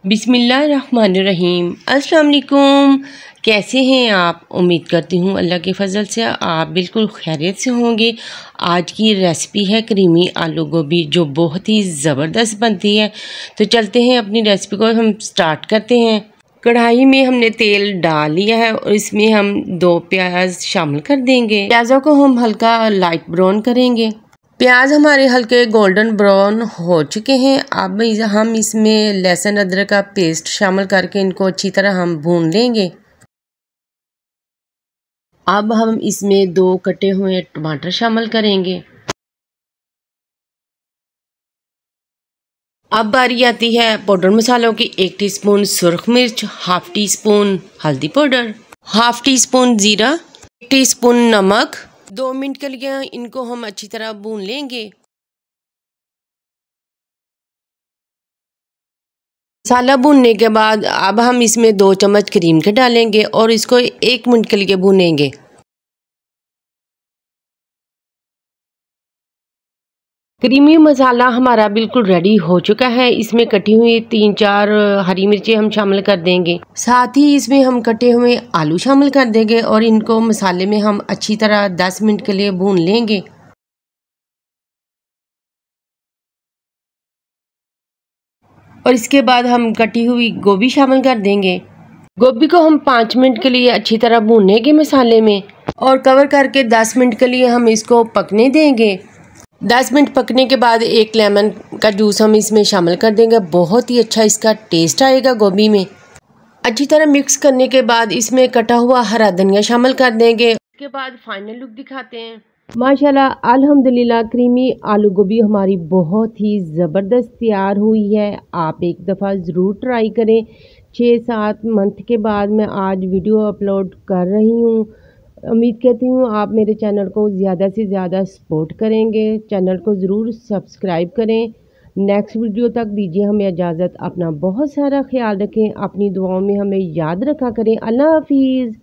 बिस्मिल्लाहिर्रहमानिर्रहीम। अस्सलाम वालेकुम। कैसे हैं आप? उम्मीद करती हूँ अल्लाह के फ़ज़ल से आप बिल्कुल खैरियत से होंगे। आज की रेसिपी है क्रीमी आलू गोभी, जो बहुत ही ज़बरदस्त बनती है। तो चलते हैं अपनी रेसिपी को हम स्टार्ट करते हैं। कढ़ाई में हमने तेल डाल लिया है और इसमें हम 2 प्याज शामिल कर देंगे। प्याज़ों को हम हल्का लाइट ब्राउन करेंगे। प्याज हमारे हल्के गोल्डन ब्राउन हो चुके हैं। अब हम इसमें लहसुन अदरक का पेस्ट शामिल करके इनको अच्छी तरह हम भून लेंगे। अब हम इसमें 2 कटे हुए टमाटर शामिल करेंगे। अब बारी आती है पाउडर मसालों की। 1 टीस्पून सुरख मिर्च, हाफ टी स्पून हल्दी पाउडर, हाफ टी स्पून जीरा, 1 टीस्पून नमक। 2 मिनट के लिए इनको हम अच्छी तरह भून लेंगे। मसाला भूनने के बाद अब हम इसमें 2 चम्मच क्रीम के डालेंगे और इसको 1 मिनट के लिए भूनेंगे। क्रीमी मसाला हमारा बिल्कुल रेडी हो चुका है। इसमें कटी हुई 3-4 हरी मिर्चें हम शामिल कर देंगे। साथ ही इसमें हम कटे हुए आलू शामिल कर देंगे और इनको मसाले में हम अच्छी तरह 10 मिनट के लिए भून लेंगे। और इसके बाद हम कटी हुई गोभी शामिल कर देंगे। गोभी को हम 5 मिनट के लिए अच्छी तरह भूनेंगे मसाले में और कवर करके 10 मिनट के लिए हम इसको पकने देंगे। 10 मिनट पकने के बाद 1 लेमन का जूस हम इसमें शामिल कर देंगे। बहुत ही अच्छा इसका टेस्ट आएगा गोभी में। अच्छी तरह मिक्स करने के बाद इसमें कटा हुआ हरा धनिया शामिल कर देंगे। उसके बाद फाइनल लुक दिखाते हैं। माशाल्लाह अल्हम्दुलिल्लाह क्रीमी आलू गोभी हमारी बहुत ही ज़बरदस्त तैयार हुई है। आप एक दफ़ा ज़रूर ट्राई करें। 6-7 मंथ के बाद मैं आज वीडियो अपलोड कर रही हूँ। उम्मीद करती हूँ आप मेरे चैनल को ज़्यादा से ज़्यादा सपोर्ट करेंगे। चैनल को ज़रूर सब्सक्राइब करें। नेक्स्ट वीडियो तक दीजिए हमें इजाज़त। अपना बहुत सारा ख्याल रखें। अपनी दुआओं में हमें याद रखा करें। अल्लाह हाफिज़।